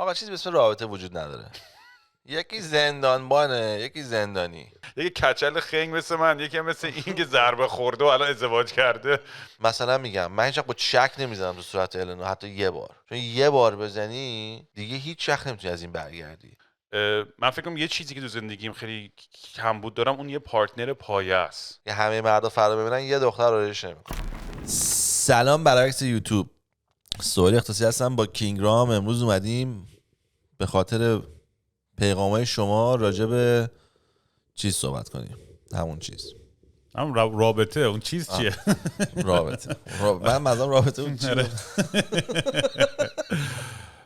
آقا چیزی به اسم رابطه وجود نداره. یکی زندانبانه، یکی زندانی. یکی کچل خنگ مثل من، یکی مثل این که ضربه خورده و الان ازدواج کرده. مثلا میگم من هیچ وقت با چک نمیزنم تو صورت النا، حتی یه بار، چون یه بار بزنی دیگه هیچ وقت نمیتونی از این برگردی. من فکر کنم یه چیزی که تو زندگیم خیلی کمبود دارم اون یه پارتنر پایه است. یه همه مردا فردا ببینن یه دختر رو ریش نمیکنه. سلام برعکس یوتیوب، سوالی اختصاصی هستم با کینگرام. امروز اومدیم به خاطر پیغامهای شما راجع به چیز صحبت کنیم. همون چیز، همون رابطه. اون چیز چیه؟ رابطه. من مثلا رابطه اون چیه؟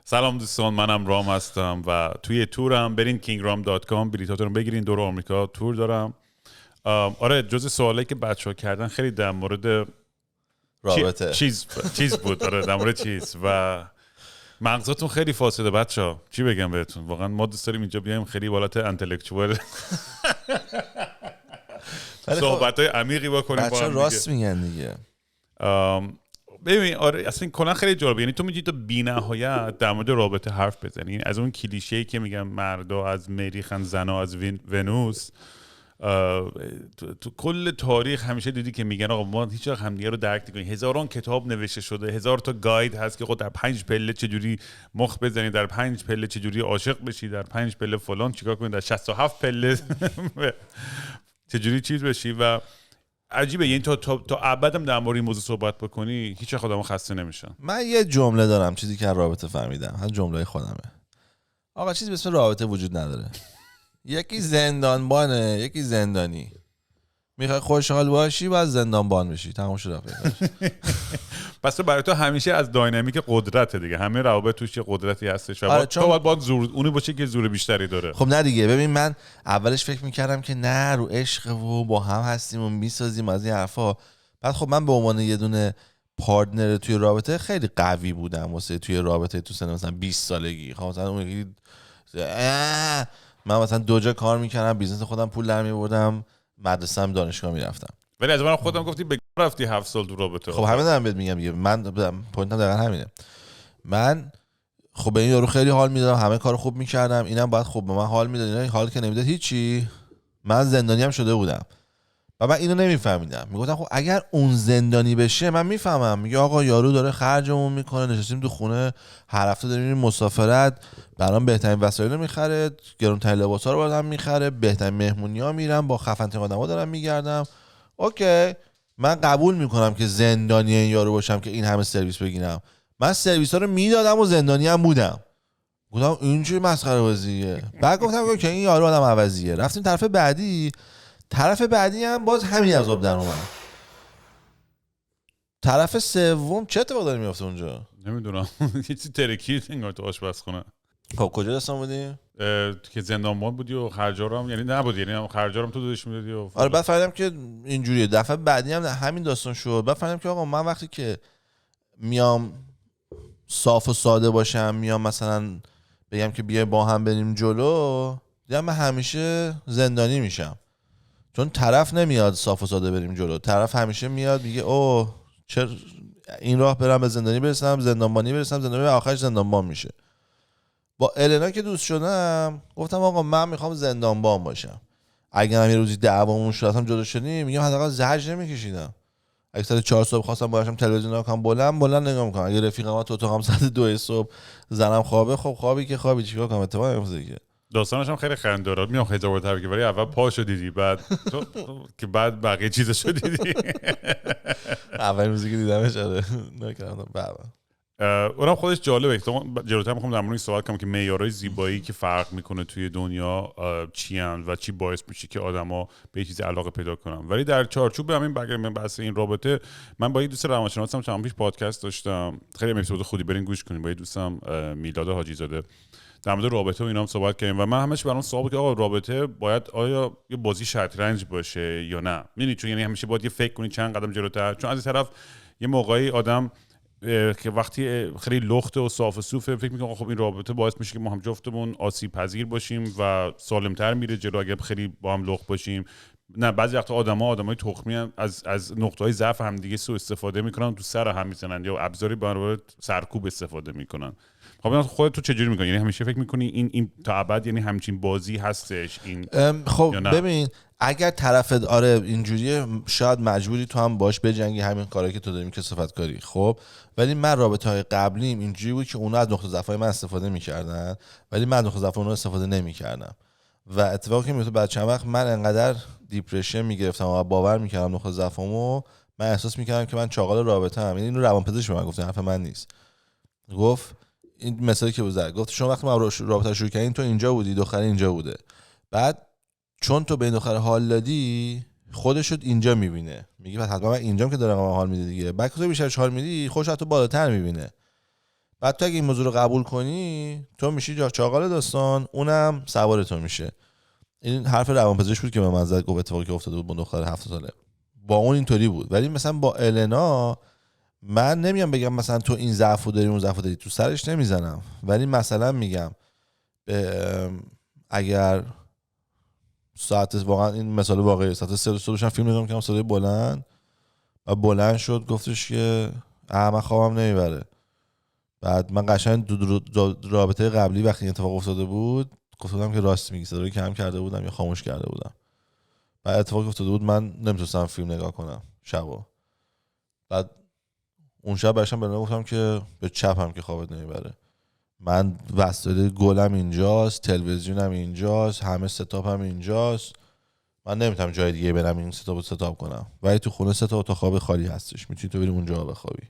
سلام دوستان، منم رام هستم و توی تورم. برین kingram.com بلیطاتون رو بگیرین. دور آمریکا تور دارم. آره، جز سوالایی که بچه‌ها کردن خیلی در مورد رابطه چیز بود. آره، در مورد چیز و مغزاتون خیلی فاسده بچه‌ها. چی بگم بهتون، واقعا ما دوست داریم اینجا بیایم خیلی بالات انتלקچوال صحبت‌های عمیقی بکنیم. بچه‌ها راست میگن دیگه. ببین آره، اصلا کلا خیلی جالبه. یعنی تو میگی تو بی‌نهایت در مورد رابطه حرف بزنی، از اون کلیشه‌ای که میگن مردا از مریخن، زنا از ونوس. تو کل تاریخ همیشه دیدی که میگن آقا ما هیچ وقت همدیگه رو درک نمی‌کنیم. هزاران کتاب نوشته شده، 1000 تا گاید هست که خود در 5 پله چجوری مخ بزنی، در 5 پله چجوری عاشق بشی، در 5 پله فلان چیکار کنی، در 67 پله چجوری چیز بشی. و عجیبه، یعنی تا ابدم در مورد این موضوع صحبت بکنی هیچ وقت آدم خسته نمیشن. من یه جمله دارم، چیزی که از رابطه فهمیدم، هم جمله خودمه. آقا چیزی به اسم رابطه وجود نداره. یکی زندانبانه، یکی زندانی. میخوای خوشحال باشی باید زندانبان بشی. تموم شد. پس برای تو همیشه از داینامیک قدرت دیگه، همه روابط توش یه قدرتی هستش و تو باید زور اونی باشه که زور بیشتری داره. خب نه دیگه. ببین من اولش فکر میکردم که نه رو عشق و با هم هستیم و میسازیم از این حرفا. بعد خب من به عنوان یه دونه پارتنر توی رابطه خیلی قوی بودم واسه توی رابطه تو سن مثلا 20 سالگی. خب مثلا اون من مثلا 2 جا کار میکردم، بیزنس خودم پول در میبردم، مدرسه‌ام دانشگاه میرفتم. ولی از من خودم گفتی به رفتی 7 سال تو رابطه. خب همین دارم بهت میگم دیگه. من پوینتم دقیقاً همینه. من خب به این یارو خیلی حال میدادم، همه کارو خوب میکردم، اینم باید خب به من حال میداد. اینا حال که نمیداد هیچی. من زندانی هم شده بودم و من اینو نمیفهمیدم. میگفتم خب اگر اون زندانی بشه من میفهمم. میگه آقا یارو داره خرجمون میکنه، نشستیم تو خونه هر هفته داریم میریم مسافرت، برام بهترین وسایل رو میخره، گرونترین لباسا رو برام میخره، بهترین مهمونی‌ها میرم، با خفن ترین آدما دارم میگردم. اوکی، من قبول میکنم که زندانی این یارو باشم که این همه سرویس بگیرم. من سرویس ها رو میدادم و زندانی هم بودم. گفتم این چه مسخره بازیه. بعد گفتم که این یارو آدم عوضیه. رفتیم طرف بعدی هم باز همین عذاب در اومد. طرف سوم چه اتفاقی داره میفته اونجا؟ نمیدونم. یه چیزی ترکید انگار تو آشپزخونه. خب کجا دستان بودی؟ که زندانبان بودی و خرجارم، یعنی نبودی، یعنی هم خرجارم تو دادش میدادی و آره. بعد فهمیدم که اینجوریه. دفعه بعدی هم همین داستان شد. بعد فهمیدم که آقا من وقتی که میام صاف و ساده باشم، میام مثلا بگم که بیا با هم بریم جلو، دیدم من همیشه زندانی میشم. چون طرف نمیاد صاف و ساده بریم جلو، طرف همیشه میاد میگه او چرا این راه برم به زندانی برسم، زندانبانی برسم، زندانی آخرش زندانبان میشه. با النا که دوست شدم گفتم آقا من میخوام زندانبان باشم. اگه یه روزی دعوامون شدم جدا شدیم، میگم حداقل زجر نمیکشیدم. اگه ساعت 4 صبح خواستم باشم تلویزیون نگاه کنم، بلند نگاه میکنم. اگه رفیقام تو اتاقم ساعت 2 صبح زنم خوابه، خب خوابی که خوابی، چیکار کنم؟ اتفاقی نمیفته دیگه. داستانش هم خیلی خنده داره. میام خیلی جواب تبریک، ولی اول پاشو دیدی، بعد تو که بعد بقیه چیزاشو دیدی. اول روزی که دیدمش نکردم. اونم خودش جالبه. جلوتر میخوام در مورد این صحبت کنم که معیارهای زیبایی که فرق میکنه توی دنیا چی ان و چی باعث میشه که آدما به یه چیزی علاقه پیدا کنن. ولی در چارچوب همین بحث این رابطه، من با یه دوست روانشناسم چند پیش پادکست داشتم، خیلی اپیزود خودی برین گوش کنین، با یه دوستم میلاد حاجی زاده در مورد رابطه و اینا هم صحبت کردیم و من همش برام سوال که آقا رابطه باید آیا یه بازی شطرنج باشه یا نه؟ میدونی، چون یعنی همیشه باید یه فکر کنی چند قدم جلوتر، چون از این طرف یه موقعی آدم که وقتی خیلی لخته و صاف و صوفه فکر میکنم خب این رابطه باعث میشه که ما هم جفتمون آسیب پذیر باشیم و سالمتر میره جلو اگه خیلی با هم لخت باشیم. نه، بعضی وقتا آدمای تخمی هم از نقطه‌های ضعف هم دیگه سوء استفاده میکنن، تو سر هم میزنن یا ابزاری برای سرکوب استفاده میکنن. خب خودت تو چجوری میکنی؟ یعنی همیشه فکر میکنی این تا ابد یعنی همچین بازی هستش این؟ خب ببین اگر طرفت آره اینجوریه شاید مجبوری تو هم باش بجنگی همین کاری که تو داری کثافت کاری. خب ولی من رابطه‌های قبلیم اینجوری بود که اونا از نقطه ضعف‌های من استفاده می‌کردن ولی من از نقطه ضعف اونا استفاده نمی‌کردم و اتفاقی که میفته بعد چند وقت من انقدر دیپرشن میگرفتم و باور می‌کردم نقطه ضعفمو، من احساس می‌کردم که من چاقال رابطه‌ام. یعنی اینو روانپزشک به من گفت، حرف من نیست. گفت این مثالی که بود گفت شما وقتی ما رابطه شروع کردین تو اینجا بودی، دختر اینجا بوده، بعد چون تو به این دختر حال دادی خودشو اینجا میبینه، میگه بعد حتما من اینجام که دارم حال میده دیگه، بعد تو بیشترش حال میدی خودش تو بالاتر میبینه، بعد تو اگه این موضوع رو قبول کنی تو میشی چاقال داستان، اونم سوار تو میشه. این حرف روانپزشک بود که به من زد، گفت اتفاقی که افتاده بود با دختر 7 ساله با اون اینطوری بود. ولی مثلا با النا من نمیام بگم مثلا تو این ضعفو داری اون ضعفو داری، تو سرش نمیزنم، ولی مثلا میگم اگر ساعت واقعا این مثال واقعی ساعت 3 صبح داشتم فیلم نگاه می‌کردم صدای بلند و بلند شد گفتش که من خوابم نمیبره. بعد من قشنگ رابطه قبلی وقتی اتفاق افتاده بود گفتم که راست میگی، صدای کم کرده بودم یا خاموش کرده بودم. بعد اتفاقی افتاده بود من نمیتونستم فیلم نگاه کنم شبا. بعد اون شب برشم بلند گفتم که به چپم که خوابت نمیبره، من وسایل گلم اینجاست، تلویزیونم اینجاست، همه ستاپم اینجاست، من نمیتونم جای دیگه برم این ستاپ کنم، ولی تو خونه 3 تا اتاق خواب خالی هستش، میتونی تو بری اونجا بخوابی.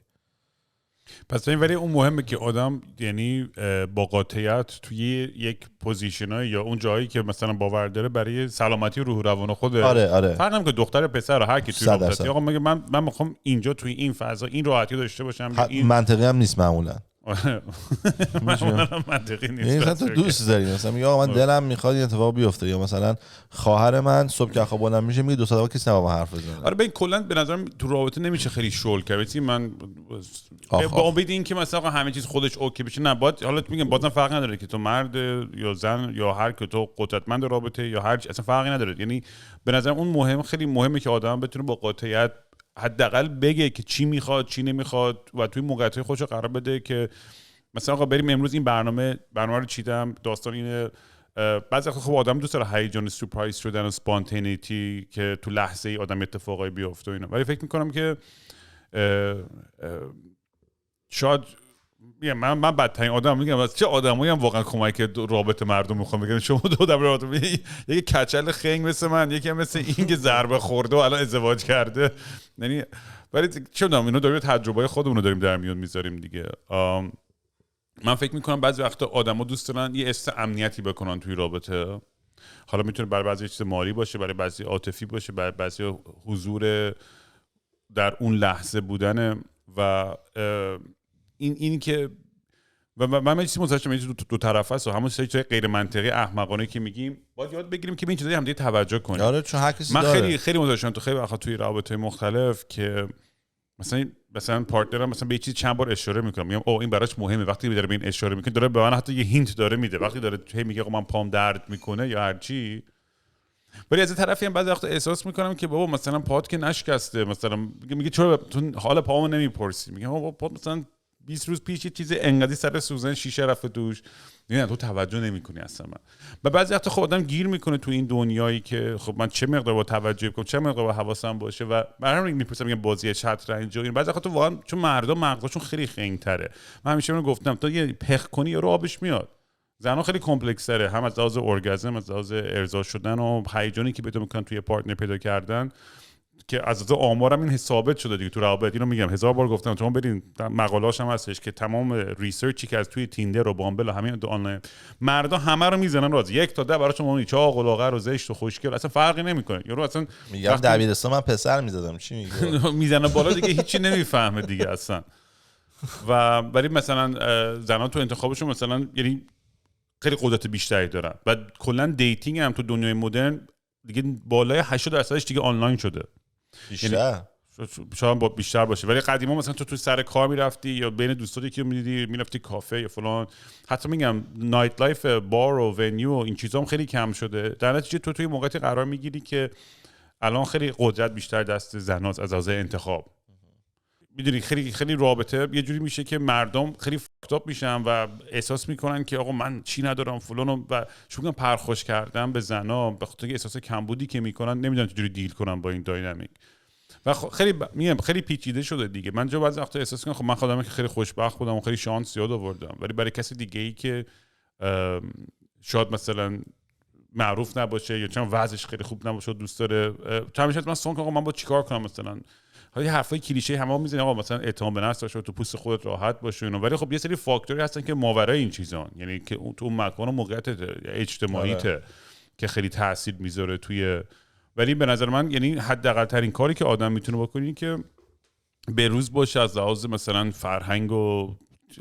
پس این ولی اون مهمه که آدم یعنی با قاطعیت توی یک پوزیشنای یا اون جایی که مثلا باور داره برای سلامتی روح و روان خودش. آره فرق نمیکنه دختر پسر هر کی توی رابطه، آقا میگه من میخوام اینجا توی این فضا این راحتی داشته باشم. این منطقی هم نیست معمولا. منطقی نیست. یعنی مثلا تو دوست داری مثلا میگه آقا من دلم میخواد این اتفاق بیفته، یا مثلا خواهر من صبح که خواب بلند میشه میگه 2 ساعت کسی نباید حرف بزنه. آره ببین کلا به نظرم تو رابطه نمیشه خیلی شل کرد. من با امید این که مثلا همه چیز خودش اوکی بشه، نه باید حالا میگم بازم فرق نداره که تو مرد یا زن یا هر که تو قدرتمند رابطه یا هر چی، اصلا فرقی نداره. یعنی به نظرم اون مهم، خیلی مهمه که آدم بتونه با قاطعیت حداقل بگه که چی میخواد چی نمیخواد و توی موقعیت خودش قرار بده که مثلا آقا بریم امروز این برنامه رو چیدم. داستان اینه بعضی وقتا خب آدم دوست داره هیجان، سورپرایز شدن و اسپانتینیتی که تو لحظه ای آدم اتفاقای بیفته و اینا، ولی فکر میکنم که شاید من بدترین آدم میگم از چه آدمایی هم واقعا کمک رابطه مردم میخوام بگم شما دو آدم رابطه یکی کچل خنگ مثل من، یکی مثل این که ضربه خورده و الان ازدواج کرده. یعنی ولی چه میدونم اینو داریم تجربه خودمون رو داریم در میون میذاریم دیگه. من فکر میکنم بعضی وقتا آدما دوست دارن یه احساس امنیتی بکنن توی رابطه. حالا میتونه برای بعضی چیز مالی باشه، برای بعضی عاطفی باشه، برای بعضی حضور در اون لحظه بودن و این که و من چیزی متوجه دو طرفه است و همون چیزای غیر منطقی احمقانه که میگیم باید یاد بگیریم که به این چیزا هم دیگه توجه کنیم. آره چون هر کسی من داره. خیلی متوجه شدم تو خیلی وقتا توی رابطه مختلف که مثلا پارتنرم مثلا به چیز چند بار اشاره میکنم، میگم این براش مهمه، وقتی داره به این اشاره میکنه داره به من حتی یه هینت داره میده، وقتی داره میگه آقا من پام درد میکنه یا هر چی. ولی از طرفی هم بعضی وقتا احساس میکنم که بابا مثلا پات که نشکسته، مثلا میگه چرا تو حال پامو نمیپرسی، میگم بابا پات مثلا 20 روز پیش یه چیز انقدی سر سوزن شیشه رفت توش، نه تو توجه نمیکنی اصلا. من و بعضی وقتا خب آدم گیر میکنه تو این دنیایی که خب من چه مقدار با توجه کنم، چه مقدار با حواسم باشه و برام میپرسم میگم بازی شطرنج و این بعضی وقتا تو واقعا چون مردا مغزشون خیلی خنگ‌تره. من همیشه اینو گفتم تو یه پخ کنی رو آبش میاد. زنا خیلی کمپلکس تره، هم از لحاظ ارگازم، از لحاظ ارضا شدن و هیجانی که پیدا میکنن توی پارتنر پیدا کردن، که از آمارم این ثابت شده دیگه تو روابط. اینو میگم 1000 بار گفتم، شما برین مقاله‌اش هم هستش که تمام ریسرچی که از توی تیندر و بامبل و همین آنلاین مردا همه رو میزنن راز 1 تا 10 براشون اون چاق و لاغر و زشت و خوشگل اصلا فرقی نمیکنه. یارو اصلا میگم دبیرستان من پسر میزدم چی میگه میزنه بالا دیگه هیچی نمیفهمه دیگه اصلا. و ولی مثلا زنا تو انتخابشون مثلا یعنی خیلی قدرت بیشتری دارن و کلا دیتینگ هم تو دنیای مدرن دیگه بالای 80% دیگه آنلاین شده. بیشتر شاید با بیشتر باشه، ولی قدیما مثلا تو سر کار میرفتی یا بین دوستات یکی رو میدیدی میرفتی کافه یا فلان، حتی میگم نایت لایف بار و ونیو و این چیزا هم خیلی کم شده. در نتیجه تو توی موقعیتی قرار میگیری که الان خیلی قدرت بیشتر دست زناست از لحاظ انتخاب. میدونی خیلی خیلی رابطه یه جوری میشه که مردم خیلی فاکتاپ میشن و احساس میکنن که آقا من چی ندارم فلانو و شروع پرخوش کردن به زنا به خاطر احساس کمبودی که میکنن، نمیدونن چجوری دیل کنن با این داینامیک و میگم خیلی پیچیده شده دیگه. من جو بعضی وقتا احساس کنم خب من خودم که خیلی خوشبخت بودم و خیلی شانس زیاد آوردم، ولی برای کسی دیگه ای که شاید مثلا معروف نباشه یا چون وضعش خیلی خوب نباشه دوست داره همیشه من سون آقا من با چیکار کنم، مثلا حالا حرفای کلیشه همه میزنن آقا مثلا اعتماد به نفس باشه تو پوست خودت راحت باشه اینا، ولی خب یه سری فاکتوری هستن که ماورای این چیزان، یعنی که تو اون مکان و موقعیت اجتماعیته که خیلی تاثیر میذاره توی. ولی به نظر من یعنی حداقل ترین کاری که آدم میتونه بکنه که به روز باشه از لحاظ مثلا فرهنگ و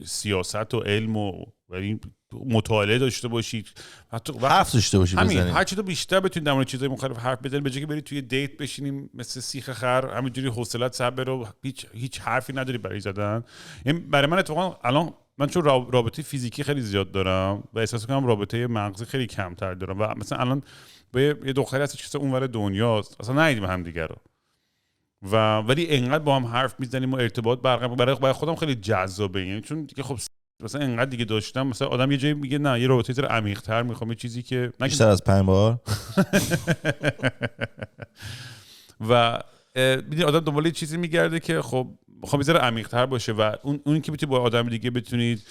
سیاست و علم و ولی مطالعه داشته باشید، حتی حرف داشته باشید، همین بزنید هر چی تو بیشتر بتونید در مورد چیزای مختلف حرف بزنید، به جای که برید توی دیت بشینیم مثل سیخ خر همینجوری حوصله‌ات سر بره و هیچ حرفی نداری برای زدن. این برای من اتفاقا الان من چون رابطه فیزیکی خیلی زیاد دارم و احساس می‌کنم رابطه مغزی خیلی کمتر دارم و مثلا الان با یه دختری هست که اونور دنیاست اصلا ندیدیم همدیگه رو و ولی انقدر با هم حرف میزنیم و ارتباط برقرار برای خودم خیلی جذابه، یعنی چون دیگه خب مثلا انقدر دیگه داشتم مثلا آدم یه جایی میگه نه یه رابطه زیر عمیق‌تر میخوام، یه چیزی که بیشتر از 5 بار و میدونی آدم دنبال یه چیزی میگرده که خب میخوام یه ذره عمیق‌تر باشه و اون که بتونی با آدم دیگه بتونید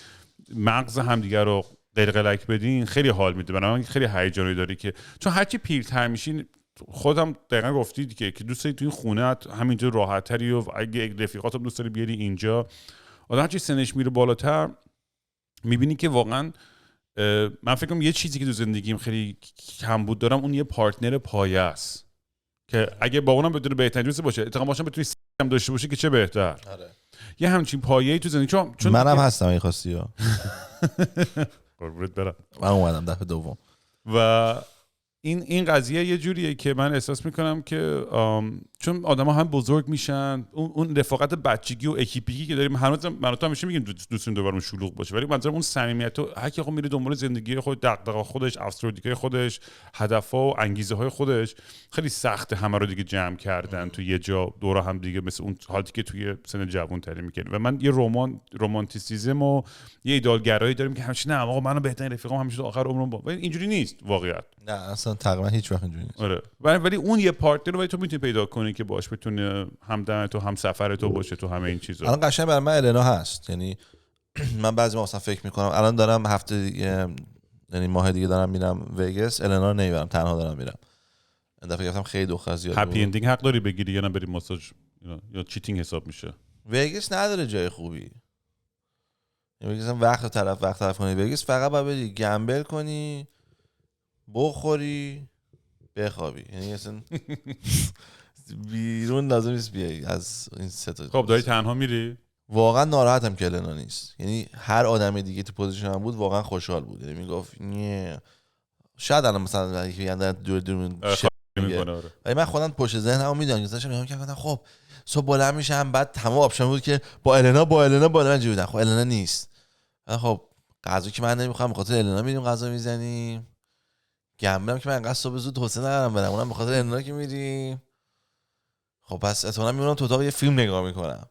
مغز همدیگه رو قلقلک بدین خیلی حال میده. برای خیلی هیجانی داره که چون هرچی پیرتر میشین خودم دقیقاً گفتید که دوست داری تو این خونه همینجا راحت‌تری و اگه رفیقاتم دوست داری بیاری اینجا. آدم هرچی سنش میره بالاتر میبینی که واقعا من فکر کنم یه چیزی که تو زندگیم خیلی کمبود دارم اون یه پارتنر پایه است که اگه با اونم بدون بهترین دوست باشه اتفاقا باشم بتونی هم داشته باشه که چه بهتر. آره. یه همچین پایه‌ای تو زندگی چون منم هستم این خواستی ها قربونت برم من اومدم دفعه دوم و این قضیه یه جوریه که من احساس میکنم که چون آدما هم بزرگ میشن اون رفاقت بچگی و اکیپیکی که داریم هنوز من تو همیشه میگیم دوستون دوبارمون شلوغ باشه، ولی منظورم اون صمیمیت و هر کی خب میره دنبال زندگی خود دغدغه خودش افسردگی خودش هدفها و انگیزه های خودش خیلی سخته همه رو دیگه جمع کردن تو یه جا دور هم دیگه مثل اون حالتی که توی سن جوان تری میکنه. و من یه رمانتیسیسم و یه ایدئالگرایی داریم که همیشه نه آقا منو بهترین رفیقام همیشه تا آخر عمرم با اینجوری نیست واقعیت. نه اصلا تقریبا هیچ وقت اینجوری نیست. آره ولی اون یه پارتنر رو تو میتونی پیدا کنی که باش بتونه همدم تو هم سفر تو باشه تو همه این چیزا. الان قشنگ برای من النا هست، یعنی من بعضی موقع فکر میکنم الان دارم هفته یعنی ماه دیگه دارم میرم وگاس، النا رو نمیبرم تنها دارم میرم. این دفعه گفتم خیلی دختر زیاد بود. هپی اندینگ حق داری بگیری یا نه بریم ماساژ یا چیتینگ حساب میشه؟ وگاس نداره جای خوبی، یعنی مثلا وقت طرف کنی وگاس فقط باید بری گمبل کنی بخوری بخوابی، یعنی اصلا بیرون لازم نیست بیای از این سه تا. خب داری تنها میری؟ واقعا ناراحتم که النا نیست، یعنی هر آدم دیگه تو پوزیشن هم بود واقعا خوشحال بود، یعنی میگفت نه شاید الان مثلا یه دور میگه، ولی من خودم پشت ذهنمو میدونم گذاشتم میگم که خب صبح بلند میشم بعد تمام آپشن بود که با النا جوری خب النا نیست، خب غذا که من نمیخوام به خاطر النا میریم غذا میزنیم، گمبلم که من انقدر صبح زود حوصله ندارم برم اونم به خاطر النا که میریم، خب پس اصلا میمونم تو اتاق یه فیلم نگاه میکنم.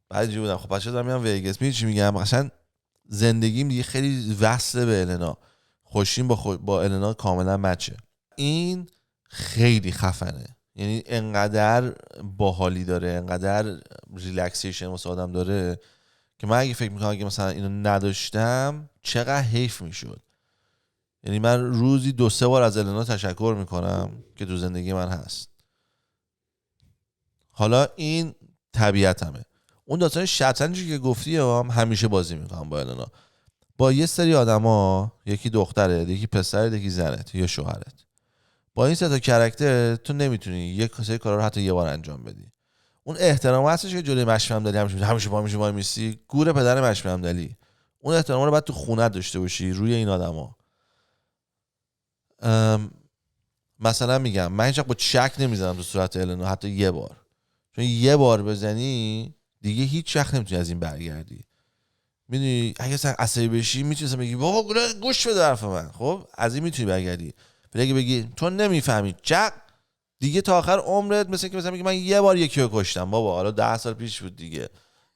بعد جو بودم خب بچه‌ها دارم میرم وگاس، میدونی چی میگم، قشنگ زندگیم دیگه خیلی وصله به النا، خوشیم با النا کاملا مچه. این خیلی خفنه، یعنی انقدر باحالی داره، انقدر ریلکسیشن واسه آدم داره که من اگه فکر میکنم اگه مثلا اینو نداشتم چقدر حیف میشد. یعنی من روزی 2-3 بار از النا تشکر میکنم که تو زندگی من هست. حالا این طبیعتمه. اون داستان شطرنجی که گفتی هم همیشه بازی میکنم با النا، با یه سری آدما، یکی دختره، یکی پسره، یکی زنت یا شوهرت. با این سه تا کاراکتر تو نمیتونی یک سری کارا رو حتی یه بار انجام بدی. اون احترام هستش که جلوی مشفی همدلی همیشه با میسی گور پدر مشفی همدلی. اون احترام رو باید تو خونه داشته باشی روی این آدما. مثلا میگم من هیچ وقت با چک نمیزنم تو صورت النا حتی یه بار، چون یه بار بزنی دیگه هیچ وقت نمیتونی از این برگردی. میدونی اگه مثلا عصبی بشی میتونی بگی بابا گوش بده حرف من، خب از این میتونی برگردی. ولی اگه بگی تو نمیفهمی چق دیگه تا آخر عمرت مثل که مثلا میگه من یه بار یکی رو کشتم بابا، حالا 10 سال پیش بود دیگه،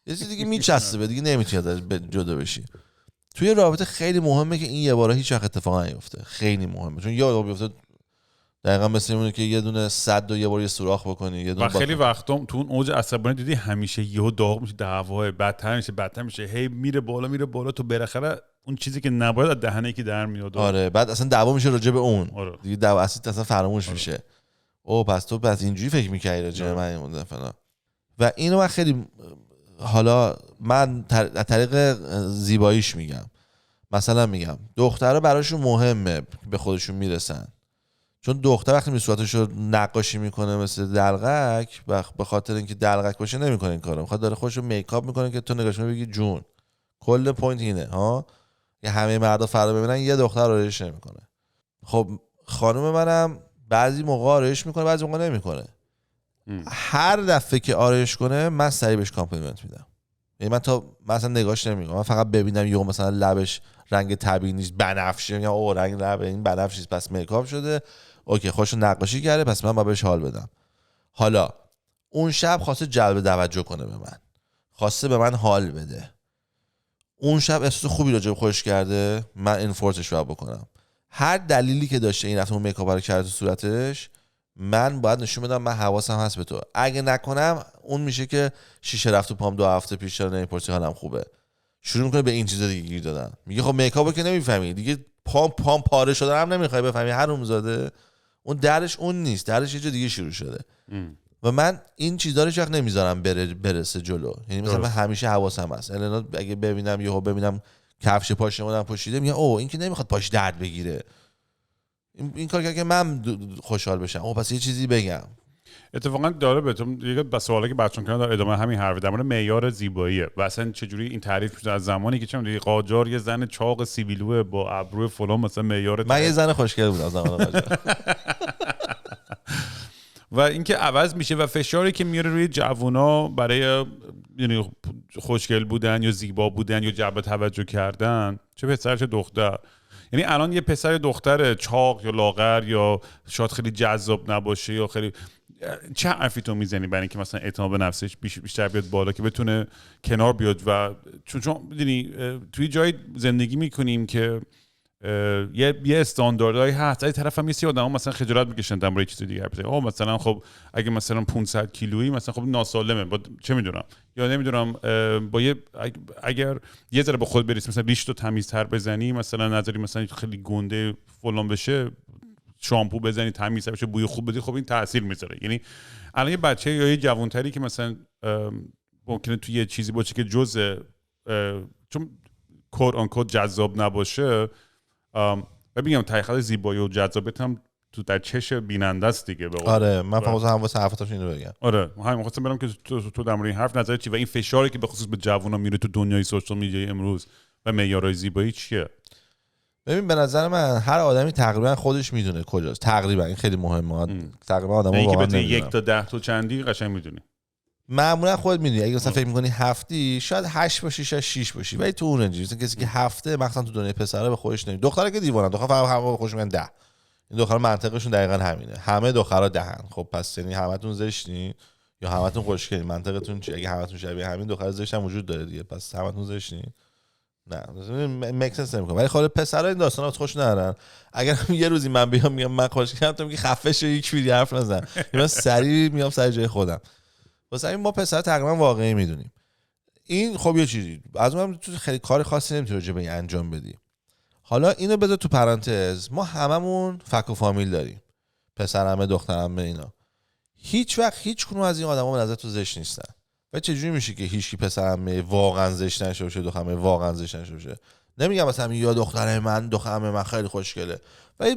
یه چیز دیگه میچسبه دیگه، نمیتونی ازش جدا بشی. توی رابطه خیلی مهمه که این یه باره هیچ وقت اتفاق نیفته، خیلی مهمه، چون یاد بیفته دقیقاً مثل اینه که یه دونه صد و یه بار یه سوراخ بکنی، یه دونه و خیلی وقتا تو اون اوج عصبانی دیدی همیشه یهو داغ میشه، دعوا بدتر میشه، هی میره بالا تو بالاخره اون چیزی که نباید از دهنه که در میاد. آره بعد اصلا دعوا میشه راجع به اون. آره. دیگه دعوا اصلا فراموش میشه. او پس تو اینجوری فکر می‌کردی راجع به من اون فلان. و اینو من خیلی، حالا من از طریق زیباییش میگم، مثلا میگم دخترها براشون مهمه به خودشون میرسن، چون دختر وقتی صورتش رو نقاشی میکنه مثل دلقک، به خاطر اینکه دلقک باشه نمیکنه این کارو، میخواد داره خودش رو میکاپ میکنه که تو نگاش کنی بگی جون. کل پوینت اینه ها، که همه مردا فردا ببینن یه دختر آرایش نمیکنه. خب خانم منم بعضی موقع آرایش میکنه بعضی موقع نمیکنه. هر دفعه که آرایش کنه من سریع بهش کامپلیمنت میدم. یعنی من تا مثلا نگاش نمیکنم، من فقط ببینم یهو مثلا لبش رنگ طبیعی نیست بنفشه، میگم او رنگ لب این بنفش نیست پس میکاپ شده، اوکی خوشو نقاشی کرده پس من باید بهش حال بدم. حالا اون شب خواسته جلب توجه کنه به من، خواسته به من حال بده، اون شب احساس خوبی راجع به خودش کرده، من انفورسش رو بکنم. هر دلیلی که داشته این رفتم اون میکاپ رو کرده تو صورتش، من باید نشون بدم من حواسم هست به تو. اگه نکنم اون میشه که شیشه رفت تو پام 2 هفته پیش چرا نمیپرسی حالم خوبه، شروع میکنه به این چیزا دیگه گیر دادن. میگه خب میکاپو که نمیفهمی دیگه، پام پاره شده هم نمیخوای بفهمی حرومزاده، اون درش اون نیست، درش یه جا دیگه شروع شده. و من این چیزا رو هیچ وقت نمیذارم برسه جلو. یعنی مثلا من همیشه حواسم هست الان اگه ببینم یهو ببینم کفش پاش نمودم پوشیده، میگم او این که نمیخواد پاش درد بگیره، این کار کرد که من خوشحال بشم، او پس یه چیزی بگم. اتفاقا داره بهتون یه سوالی که بچه‌ها کردن در ادامه همین حرف در مورد معیار زیباییه و اصلا چجوری این تعریف میشه از زمانی که چه قاجار یه زن چاق سیبیلو با ابرو فلان مثلا معیار من یه زن خوشگل بودم زمان قاجار و اینکه عوض میشه و فشاری که میاره روی جوونا برای یعنی خوشگل بودن یا زیبا بودن یا جلب توجه کردن، چه پسر چه دختر. یعنی الان یه پسر دختر چاق یا لاغر یا شاید خیلی جذاب نباشه یا خیلی، چه حرفی تو میزنی برای اینکه مثلا اعتماد به نفسش بیشتر بیاد بالا که بتونه کنار بیاد؟ و چون میدونی توی جای زندگی میکنیم که یه استانداردهایی هست، از طرف هم یه سری آدم‌ها مثلا خجالت میکشن در مورد چیز دیگه بزنن. مثلا خب اگه مثلا 500 کیلویی مثلا خب ناسالمه، با چه میدونم یا نمیدونم با اگر یه ذره به خود برسی مثلا ریشتو تمیزتر بزنی، مثلا نظری مثلا خیلی گنده فلان بشه، شامپو بزنی تمیزتر بشه، بوی خوب بدی، خب این تاثیر میذاره. یعنی الان یه بچه یا یه جوانتری که مثلا ممکنه توی یه چیزی باشه که جزء چون کور آن کور جذاب نباشه، و بگم تایخال زیبایی و جذابیت هم تو در چش بیننده است دیگه. آره من فقط هم واسه حرفتاش اینو بگم. آره همین می‌خواستم برم که تو در مورد این حرف نظرت چی و این فشاری که به خصوص به جوونا میره تو دنیای سوشال میدیا امروز و معیارهای زیبایی چیه؟ ببین به نظر من هر آدمی تقریبا خودش میدونه کجاست، تقریبا این خیلی مهمه. تقریبا آدم‌ها واقعا نمیدونن 1 تا 10 تا چندی قشنگ میدونی. معمولا خودت میدونی اگه مثلا فکر می‌کنی هفتی شاید 8 باشی شاید 6 باشی، ولی تو اون رنج کسی که هفته مثلا تو دنیای پسرا به خودش نمیاد. دخترا که دیوانن، دخترا فقط همه به خودشون میگن 10. این دخترا منطقشون دقیقاً همینه، همه دخترا 10. خب پس یعنی همتون زشتین یا همتون خوشگلین؟ منطقتون چیه؟ اگه همتون شبیه همین دختر زشت هم وجود داره دیگه، پس همتون زشتین؟ نه مکسنس نمیکنه. ولی خود پسرا این داستانا خوش ندارن. اگر یه روزی من بیام میگم من خوشگلم، تو میگی خفه شو یک ویدیو حرف نزن، من سریع میام سر جای خودم. واسه همین ما پسرا تقریبا واقعی میدونیم. این خب یه چیزی از اونم تو خیلی کار خاصی نمیتونی راجع به این انجام بدی. حالا اینو بذار تو پرانتز، ما هممون فک و فامیل داریم، پسرمه دخترمه اینا. هیچ وقت هیچ کدوم از این آدما به نظر تو زشت نیستن. و چجوری میشه که هیچکی پسرمه واقعا زشت نشه باشه، دخترمه واقعا زشت نشه باشه؟ نمیگم مثلا یا دخترمه من خیلی خوشگله، ولی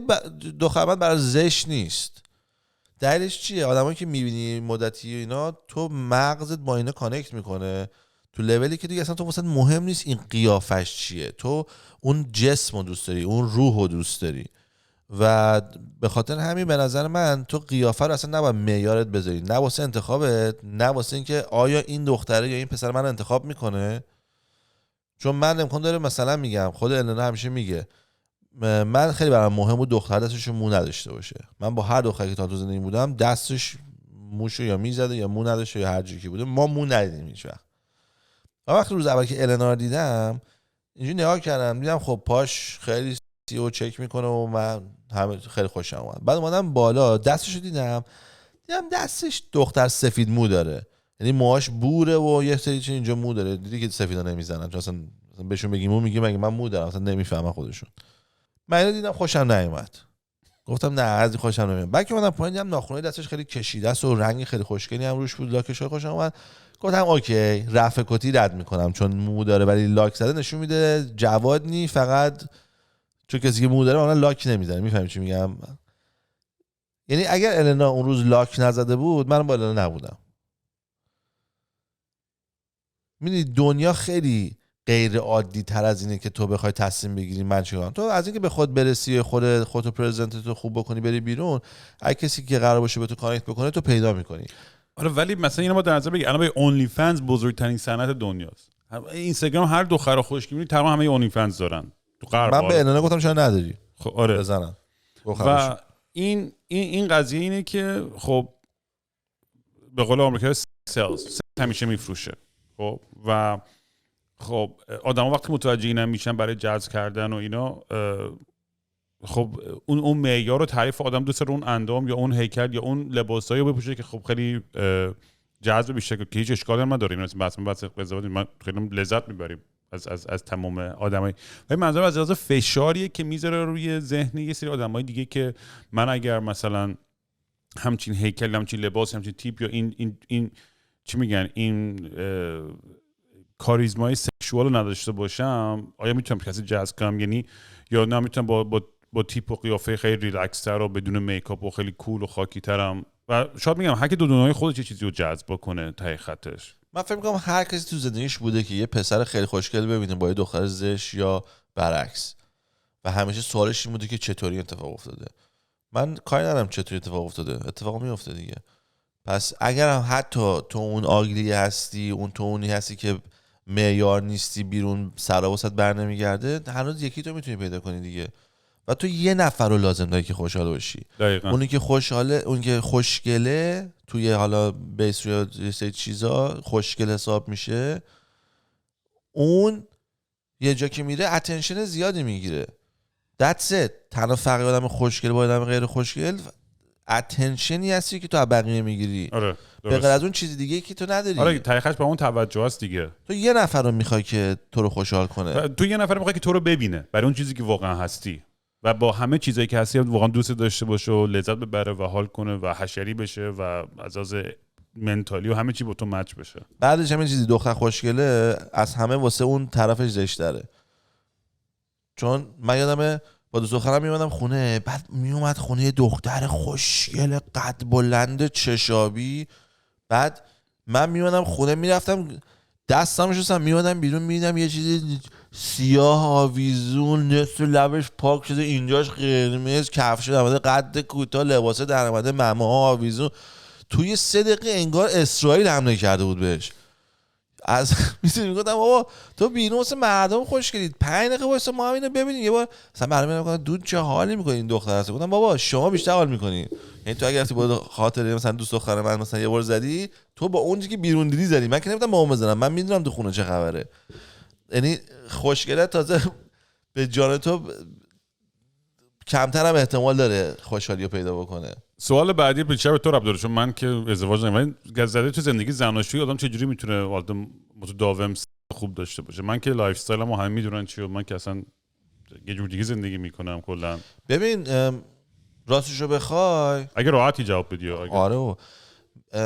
دخترمه برای زشت نیست. دلیلش چیه؟ آدمایی که میبینی مدتی اینا، تو مغزت با اینا کانکت میکنه تو لولی که دیگه اصلا تو واسه مهم نیست این قیافش چیه، تو اون جسمو دوست داری، اون روحو دوست داری. و به خاطر همین به نظر من تو قیافه رو اصلا نباید معیارت بذاری، نه واسه انتخابت، نه واسه اینکه آیا این دختره یا این پسر من انتخاب میکنه. چون من امکان داره مثلا میگم خود النا همیشه میگه من خیلی برام مهم بود دختر دستش مو نداشته باشه. من با هر دختری که تا تو زندگی بودم دستش موشو یا میزده یا مو نداشته یا هر جوری که بوده، ما مو ندیدیم هیچ وقت. وقتی روز اول که النا رو دیدم اینجوری نگاه کردم، دیدم خب پاش خیلی سیو چک میکنه و من همه خیلی خوشم اومد. بعد اومدم بالا دستشو دیدم دستش دختر سفید مو داره، یعنی موهاش بوره و یه سری چیز اینجا مو داره. دیدی که سفیدا نمیزنن چون اصلا بهشون بگیم مو میگه مگه من مو دارم، اصلا نمیفهمن خودشون. من اینو دیدم خوشم نیومد، گفتم نه از این خوشم نمیاد. بعد که اومدم پایین دیدم ناخنای دستش خیلی کشیده است و رنگ خیلی خوشگلی هم روش بود، لاکش خوشم اومد. گفتم اوکی رفع کتی رد میکنم چون مو داره ولی لاک زده نشون میده جواد نی، فقط چون کسی که مو داره اون لاک نمیزنه. میفهمی چی میگم؟ یعنی اگر النا اون روز لاک نزده بود من با النا نبودم. میدونی دنیا خیلی غیر عادی تر از اینه که تو بخوای تصمیم بگیری من چیکار کنم. تو از اینکه به خود برسی، خودتو پرزنتتو خوب بکنی بری بیرون، اگه کسی که قرار باشه به تو کانکت بکنه تو پیدا میکنی. آره ولی مثلا اینو ما در نظر بگیر، الان به اونلی فنز بزرگترین صنعت دنیاست. اینستاگرام هر دختر خوشگل می‌بینی تقریبا همه اونلی فنز دارن تو غرب. من به النا گفتم چرا نداری؟ خب آره بزنن. و این قضیه اینه که خب به قول آمریکایی سلز همیشه میفروشه. خب و خب آدما وقتی متوجه اینم میشن برای جذب کردن و اینا، خب اون معیار و تعریف آدم دوست داره اون اندام یا اون هیکل یا اون لباسایی رو بپوشه که خب خیلی جذب بیشتر که هیچ اشکالی هم نداره. مثلا بحث قضاوت من خیلی لذت میبریم از تمام آدمای، ولی منظورم از لحاظ فشاریه که میذاره روی ذهن یه سری آدمای دیگه که من اگر مثلا همچین هیکل، همچین لباس، همچین تیپ یا این چی میگن این کاریزمای سکشوال رو نداشته باشم، آیا میتونم کسی جذب کنم؟ یعنی یا نه میتونم با تیپ و قیافه خیلی ریلکس تر و بدون میکاپ و خیلی کول و خاکی ترم و شاید میگم هر کی دو دنیای خودش یه چیزی رو جذب کنه ته خطش. من فکر می‌کنم هر کسی تو زندگیش بوده که یه پسر خیلی خوشگل ببینه با یه دختر زشت یا برعکس و همیشه سوالش این بوده که چطوری اتفاق افتاده. من کاری ندارم چطوری اتفاق افتاده، اتفاق میفته دیگه. پس اگر هم حتی تو اون آگلی هستی، اون تو اونی هستی که معیار نیستی، بیرون سراوست بر نمیگرده، هنوز یکی تو میتونی پیدا کنی دیگه. و تو یه نفر رو لازم داری که خوشحال باشی. دقیقاً. اونی که خوشحاله، اون که خوشگله توی حالا بیس یا یه سری چیزا خوشگل حساب میشه، اون یه جا که میره اتنشن زیادی میگیره. That's it. تنها فرق آدم خوشگل با آدم غیر خوشگل اتنشنی هستی که تو از بقیه میگیری. آره به غیر از اون چیز دیگه که تو نداری. آره تایخش با اون توجه است دیگه. تو یه نفر رو میخوای که تو رو خوشحال کنه، تو یه نفر میخوای که تو رو ببینه برای اون چیزی که واقعا هستی و با همه چیزایی که هستی واقعا دوست داشته باشه و لذت ببره و حال کنه و حشری بشه و از از منتالی و همه چی با تو مچ بشه. بعدش همین چیزی دختر خوشگله از همه واسه اون طرفش زشتره. چون من یادمه با دوست دخترم میومدم خونه، بعد میومد خونه یه دختر خوشگل قد بلند چشابی، بعد من میومدم خونه میرفتم دستم شستم میومدم بیرون میدیدم یه چیزی سیاه آویزون نصف لبش پاک شده اینجاش قرمز، کفش درآمده قد کوتاه، لباس درآمده، ممه ها آویزون، توی 3 دقیقه انگار اسرائیل حمله کرده بود بهش. از میتونی میگفتم بابا تو بیرون واسه مردم خوشگلید، 5 دقیقه واسه ما هم اینو ببینید. یه بار مثلا برام میگفتن دود چه حالی میکنین این دختر هست. گفتم بابا شما بیشتر حال میکنین، یعنی تو اگه رفتی با خاطر مثلا دوست دختر من مثلا یه بار زدی، تو با اون که بیرون دیدی زدی، من که نمیتونم با اون بزنم، من میدونم تو خونه چه خبره. یعنی خوشگله تازه به جان تو کمتر هم احتمال داره خوشحالی رو پیدا بکنه. سوال بعدی بیشتر به تو ربط داره، چون من که ازدواج نمی‌کنم، گذشته تو زندگی زناشویی آدم چجوری میتونه آدم متداوم خوب داشته باشه؟ من که لایف استایلمو همه میدونن چیه، من که اصلا یه جور دیگه زندگی میکنم کلا. ببین راستشو بخوای اگه راحتی جواب بدی. آره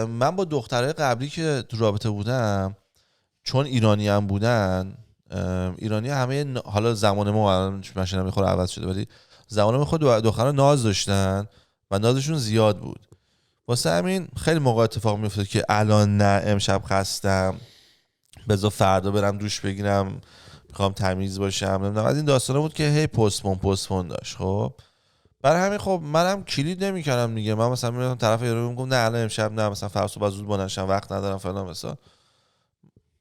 من با دخترای قبلی که تو رابطه بودم، چون ایرانی هم بودن، ایرانی همه حالا زمان ما الان ماشینم میخوره عوض شده، ولی زمان ما خود دخترها ناز داشتن و نازشون زیاد بود. واسه همین خیلی موقع اتفاق میفته که الان نه امشب خستم بذار فردا برم دوش بگیرم، میخوام تمیز باشم، نمیدونم از این داستانا بود که هی پستپون داشت. خب برای همین خب منم کلید نمی‌کردم دیگه. من مثلا میرفتم طرف یارو میگم نه الان امشب نه، مثلا فردا صبح زود بلند شم وقت ندارم فلان، مثلا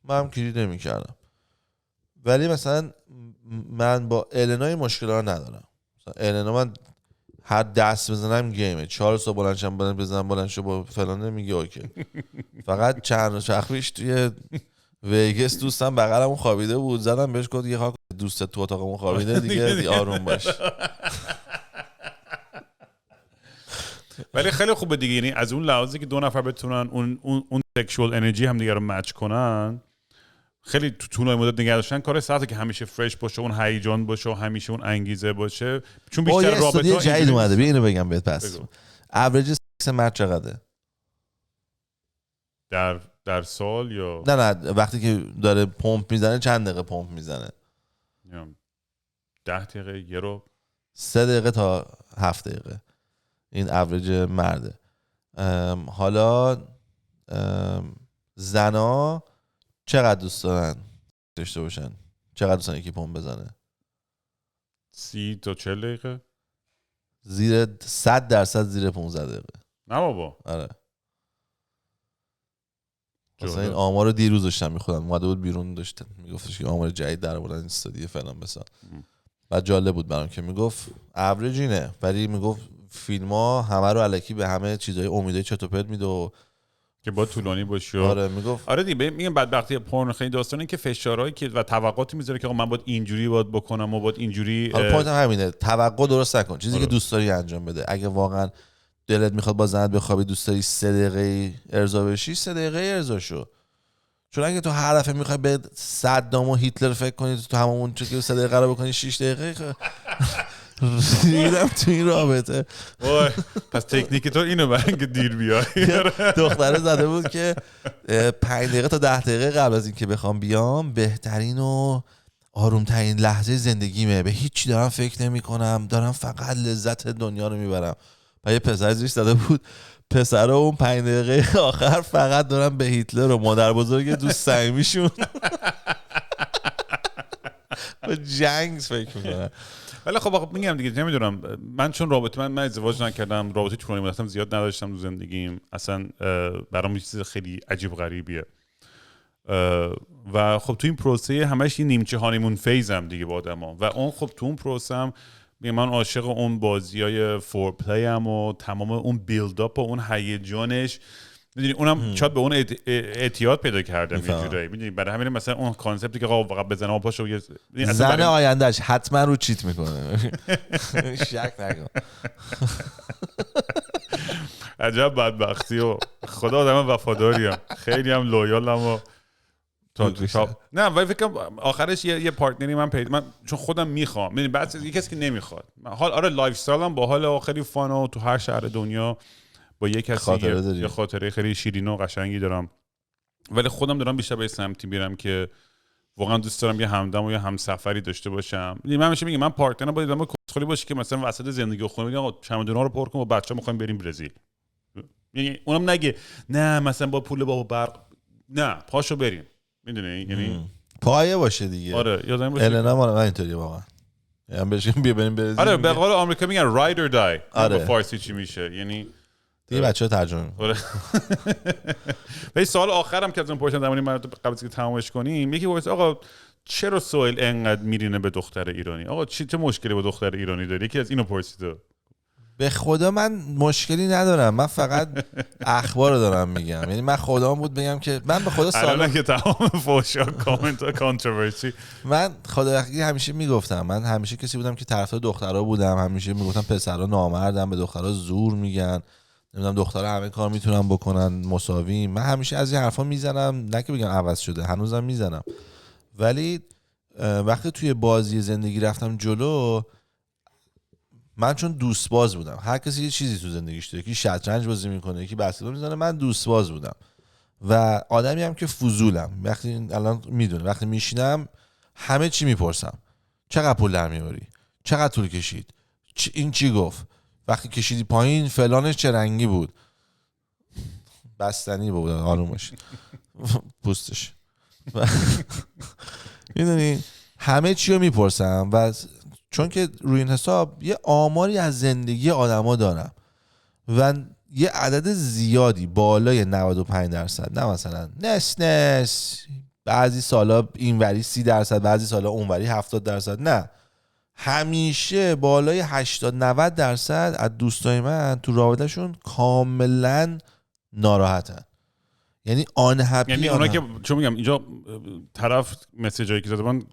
منم کلید نمی‌کردم. ولی مثلا من با النا مشکل ها ندارم. النا من هر دست بزنم گیمه 4 صبح بلندشم بزنم با فلان نمیگه اوکی. فقط چند روز پیش توی ویگاس دوستم بغلمون خوابیده بود، زدم بهش گفت یه دوست تو اتاقمون خوابیده دیگه آروم باش. ولی خیلی خوبه دیگه، یعنی از اون لحاظی که دو نفر بتونن اون سکشوال انرژی هم دیگه رو مچ کنن، خیلی تو طولانی مدت نگه داشتن کار سخته که همیشه فرش باشه، اون هیجان باشه و همیشه اون انگیزه باشه، چون بیشتر رابطه ها جدید اومده. بیا اینو بگم بهت. پس اوریج سکس مرد چقدره در سال؟ یا نه وقتی که داره پمپ میزنه چند دقیقه پمپ میزنه؟ 10 دقیقه، یه رو 3 دقیقه تا 7 دقیقه این اوریج مرده. حالا زنا چقدر دوست دارن داشته باشن؟ چقدر دوست دارن یکی پمپ بزنه؟ 30 تا 40 دقیقه. زیر 100% زیر 15 دقیقه. نه بابا. آره. مثلا این آمار رو دیروز داشتم میخونم، اومده بود بیرون داشتن میگفتش که آمار جدید در آوردن استادی فلان بسا. بعد جالب بود برام که میگفت اوریج اینه، ولی میگفت فیلم‌ها همه رو الکی به همه چیزای امیدای چت و پرت میده و که با طولانی باشه. آره میگفت آره دیگه میگم بدبختی پورن خیلی داستانه که فشارهایی که و توقعاتی میذاره که آقا من باید اینجوری باید بکنم و باید اینجوری. حالا پوینت هم همینه، توقع درست نکن، چیزی که دوست داری انجام بده. اگه واقعا دلت میخواد با زنت بخوابی، دوست داری 3 دقیقه ارضا بشی، 3 دقیقه ارضا شو. چون اگه تو هر دفعه میخوای به صدام و هیتلر فکر کنی، تو همون چون که 3 دقیقه رو بکنی 6 دقیقه ریدم تو این رابطه. وای پس تکنیک تو اینو برای که دیر بیای. دختره زده بود که 5 دقیقه تا 10 دقیقه قبل از اینکه بخوام بیام بهترین و آرومترین لحظه زندگیمه، به هیچی دارم فکر نمی کنم، دارم فقط لذت دنیا رو میبرم. و یه پسر زیرش زده بود پسر اون 5 دقیقه آخر فقط دارم به هیتلر و مادر بزرگ دوست صمیمیشون به جنگ فکر میکنم. ولی خب میگم دیگه نمیدونم، من چون من ازدواج نکردم، رابطه طولانی مدتم زیاد نداشتم تو زندگیم، اصلا برام یه چیز خیلی عجیب غریبیه. و خب تو این پروسه همش یه نیمچه هانیمون فیزم دیگه با آدما، و اون خب تو اون پروسه هم من عاشق اون بازیای فور پلی ام و تمام اون بیلد اپ و اون هیجانش، میدونی اونم شاید به اون اعتیاد پیدا کردم یه جورایی، میدونی برای همین مثلا اون کانسپتی که آقا فقط بزنم و پاشو زن آیندهش حتما رو چیت میکنه شک نکن. عجب بدبختی و خدا آدم وفاداریم، خیلی هم لویالم و نه ولی فکر کنم آخرش یه پارتنری من چون خودم میخوام، میدونی بعد یه کسی که نمیخواد، حال آره لایف استایلم باحال، خیلی فان و تو هر شهر دنیا با یه کسی یه خاطره خیلی شیرین و قشنگی دارم، ولی خودم دارم بیشتر به سمتی میرم که واقعا دوست دارم یه همدم و یه همسفری داشته باشم. من همیشه میگم من پارتنرم باید آدم کسخلی باشه که مثلا وسط زندگی خودم میگم آقا چمدونا رو پر کن و بچه‌ها می‌خوایم بریم برزیل، یعنی اونم نگه نه مثلا با پول بابا برق، نه پاشو بریم، میدونی یعنی پایه باشه دیگه. آره یادم باشه النا من اینطوری واقعا هم بشیم بیا بریم برزیل. آره به قول آمریکا میگن راید اور دای. به فارسی چی میشه؟ یعنی دیگه بچه‌ها ترجمه می‌کنن. ولی سوال آخرم که ازم پرسیدن زمانی من قبل از اینکه تمامش کنیم، یکی گفت آقا چرا سویل انقدر میرینه به دختر ایرانی؟ آقا چه مشکلی با دختر ایرانی داری؟ یکی از اینو پرسیده. به خدا من مشکلی ندارم، من فقط اخبار رو دارم میگم. یعنی من خودم بود بگم که من به خدا الان که تمام فوشا کامنت ها کانتروورسی، من خدا همیشه میگفتم، من همیشه کسی بودم که طرفدار دخترها بودم، همیشه میگفتم پسرا نامردن، به دخترها زور میگن، نمیدونم دخترها همه کار میتونن بکنن مساوی. من همیشه از این حرفا میزنم، نه که بگم عوض شده، هنوزم میزنم. ولی وقتی توی بازی زندگی رفتم جلو، من چون دوست باز بودم، هر کسی یه چیزی تو زندگیش داره، یکی شطرنج بازی میکنه، یکی بسکتبال میزنه، من دوست باز بودم و آدمی هم که فضولم. وقتی الان میدونه وقتی میشینم همه چی میپرسم، چقدر پول در میاری، چقدر طول کشید، این چی گفت، وقتی کشیدی پایین فلانش چه رنگی بود، بستنی بود آروم باشید پوستش میدونی همه چی رو میپرسم و چون که روی این حساب یه آماری از زندگی آدما دارم و یه عدد زیادی بالای 95%، نه مثلا نس بعضی سالا اینوری 30%، بعضی سالا اونوری 70%، نه همیشه بالای 80-90% از دوستای من تو رابطهشون کاملا ناراحتن، یعنی آن هپی. یعنی اونا که چون میگم اینجا طرف مسیجایی که زده من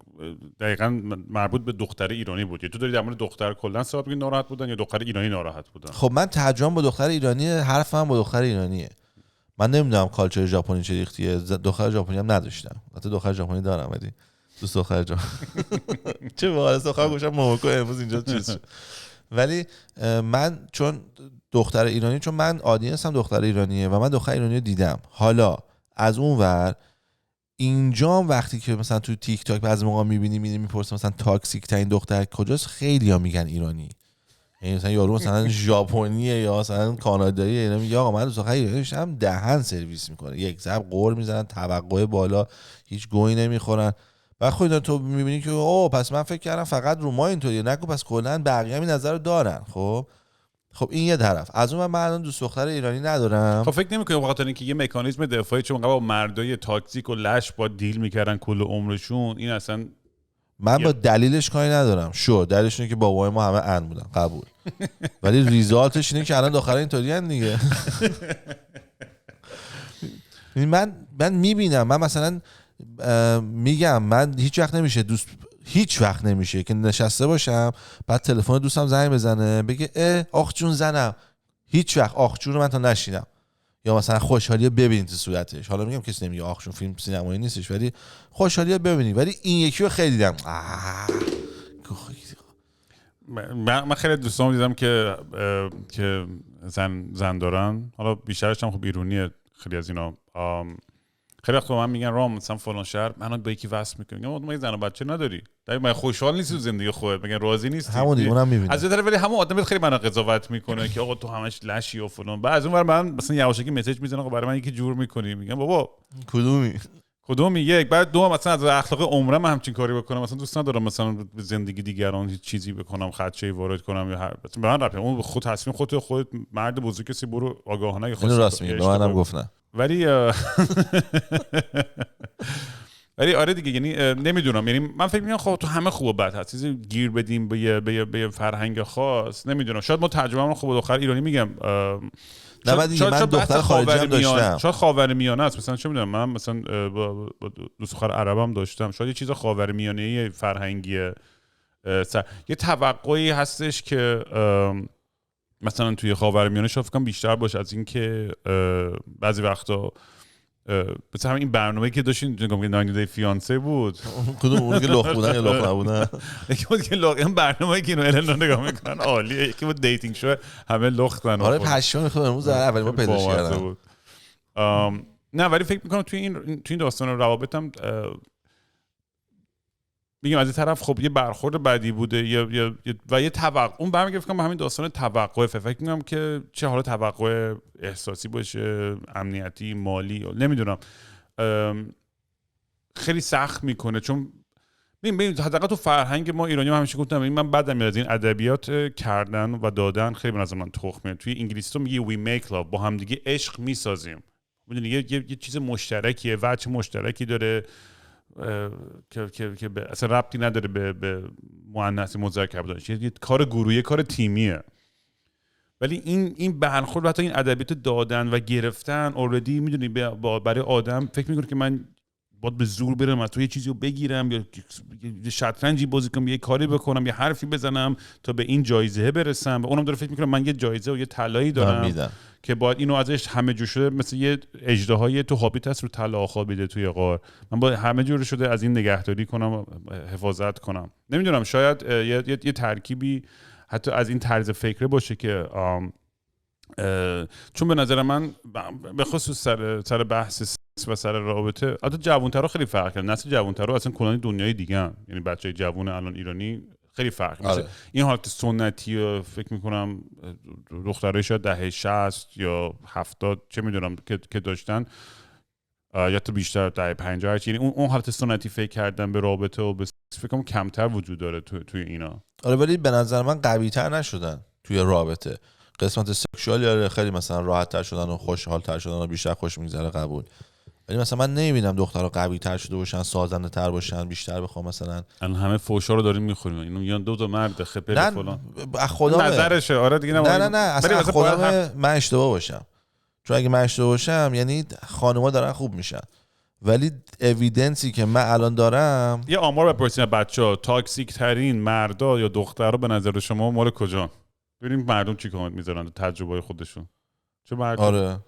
دقیقاً مربوط به دختر ایرانی بود. تو داری در مورد دختر کلا صاحب میگی ناراحت بودن یا دختر ایرانی ناراحت بودن؟ خب من ترجمه با دختر ایرانی، حرفم با دختر ایرانیه. من نمیدونم کالچر ژاپنی چه ریختیه، دختر ژاپنی هم نداشتم. البته دختر ژاپنی دارم ولی دوست دختر چه باحال دختر گوشم موکو امروز اینجا چیز شد. ولی من چون دختر ایرانی، چون من آدینسم دختر ایرانیه و من دختر ایرانی رو دیدم. حالا از اون ور اینجا وقتی که مثلا تو تیک تاک بعضی موقع میبینی میپرسه مثلا تاکسیک ترین دختر کجاست، خیلی‌ها میگن ایرانی. یعنی مثلا یارو مثلا ژاپنیه یا مثلا کاناداییه، اینا میگه آقا من دوست ایرانی هم دهن سرویس میکنه، یک ضرب قور میزنن، توقع بالا، هیچ گویی نمیخورن. بعد خودت تو میبینی که اوه پس من فکر کردم فقط رو ما اینطوریه، نگو پس کلا بقیه همین نظر رو دارن. خب این یه طرف. از اون من الان دوست دختر ایرانی ندارم. خب فکر نمی‌کنی بخاطر اینکه یه مکانیزم دفاعی چون با مردای تاکسیک و لش با دیل میکردن کل عمرشون، این اصلا من با دلیلش کاری ندارم. دلیلش اینه که بابای ما همه ان بودن، قبول. ولی ریزالتش اینه که الان دخترا اینطوریان دیگه. من میبینم، من مثلا میگم من هیچ وقت نمیشه که نشسته باشم بعد تلفن دوستم زنگ بزنه بگه آخ جون زنم، هیچ وقت آخ جون رو من تا نشینم، یا مثلا خوشحالی ببینید تو صورتش. حالا میگم کسی نمیگه آخ جون فیلم سینمایی نیستش، ولی خوشحالی ببینید. ولی این یکی رو خیلی دیدم. من خیلی دوستام دیدم که زن دارن، حالا بیشترش هم خب ایرونیه. خیلی از اینا خیلی وقت به من میگن رام مثلا فلان شهر منو با یکی وصل میکنی، میگم زن و بچه نداری، من خوشحال نیستی تو زندگی خودت، میگن راضی نیستی. همون دیگه اونم میبینم. از یه طرف ولی همون آدم خیلی منو قضاوت میکنه که آقا تو همش لشی و فلان. بعد از اون ور من مثلا یواشکی مسیج میزنه آقا برای من یکی جور میکنی، میگم بابا کدومی یک. بعد دو مثلا از اخلاق عمرم من همچین کاری بکنم، مثلا دوست ندارم مثلا به زندگی دیگران هیچ چیزی بکنم، خدشه‌ای وارد کنم یا مثلا به من رابطه اون خود تصمیم خودت مرد بزرگ کسی برو آگاهانه اینو راست میگه، به منم گفتن. ولی آره دیگه، یعنی نمیدونم، یعنی من فکر می‌کنم خب تو همه خوب و بد هست، چیزی گیر بدیم به یه فرهنگ خاص. نمیدونم شاید ما ترجمه‌مون خوب دختر ایرانی میگم نه من دختر خارجی هم داشتم، شاید خاورمیانه است، مثلا چه میدونم من مثلا با دوست دختر عربم داشتم، شاید یه چیز خاورمیانه‌ای فرهنگیه. یه توقعی هستش که مثلا توی خاورمیانه شاید فکر کنم بیشتر باشه از این که بعضی وقتا مثلا همین برنامه‌ای که داشتین که 90 دی فیانسه بود، کدوم اون که لخ بودن یا لخ نبودن؟ یکی بود که لخ، این برنامه‌ای که اینو الان نگاه میکنن عالیه. یکی بود دیتینگ شو همه لختن. آره پشمام میخواد امروز اول ما پیداش کردم. نه ولی فکر میکنم توی این داستان روابطم میگم از این طرف خب یه برخورد بدی بوده و یه توقع، اون برمیگه فکر کنم به همین داستان توقع. فکر میکنم که چه حالا توقع احساسی باشه، امنیتی، مالی، نمیدونم، خیلی سخت میکنه. چون ببین حداقل تو فرهنگ ما ایرانی ها همیشه گفتم من بدم میاد از این ادبیات کردن و دادن، خیلی به نظر من تخمه. توی انگلیسی تو میگه we make love، با هم دیگه عشق میسازیم. میدونی یه چیز مشترکیه، وجه مشترکی داره که اصلا ربطی نداره به مؤنث مذکر بودن، یه کار گروهی، کار تیمیه. ولی این برخورد و حتی این ادبیات دادن و گرفتن اوردی میدونی برای آدم فکر میکنه که من باید به زور برم از تو یه چیزی رو بگیرم یا شطرنجی بازی کنم، یه کاری بکنم، یه حرفی بزنم تا به این جایزه برسم. و اونم داره فکر میکنه من یه جایزه و یه طلایی دارم که باید اینو ازش همه جور شده، مثل یه اژدهای تو هابیت هست رو طلا خوابیده توی غار، من باید همه جور شده از این نگهداری کنم، حفاظت کنم. نمیدونم شاید یه ترکیبی حتی از این طرز فکره باشه که چون به نظر من به خصوص سر بحث سکس و سر رابطه البته جوان‌ترا خیلی فرق کرد. نسل جوان‌ترا اصلا کلا دنیای دیگه ان، یعنی بچهای جوان الان ایرانی خیلی فرق میشه. آره. این حالت سنتی فکر میکنم دخترای شاید دهه 60 یا 70 چه میدونم که داشتن، یا تو بیشتر دهه 50، یعنی اون حالت سنتی فکر کردن به رابطه و به سکس فکر کنم کمتر وجود داره توی اینا. آره ولی به نظر من قوی‌تر نشدن توی رابطه. قسمت سکشوال خیلی مثلا راحت‌تر شدن و خوشحال‌تر شدن و بیشتر خوش می‌گذره، قبول. ولی مثلا من نمیبینم دخترها قوی تر شده باشن، سازنده تر باشن، بیشتر بخوام مثلا الان همه فوشا رو داریم میخوریم، اینو میگن دو تا مرد خپل فلان. خدا نظرشه. آره دیگه نه اصلا خدا من اشتباه باشم، چون اگه من اشتباه باشم یعنی خانوما دارن خوب میشن، ولی اویدنسی که من الان دارم. یه آمار بپرسین بچه‌ها، تاکسیک ترین مردا یا دخترها به نظر شما مال کجا؟ ببینیم مردم چی کامنت میذارن تجربه خودشون. چه مرد؟ آره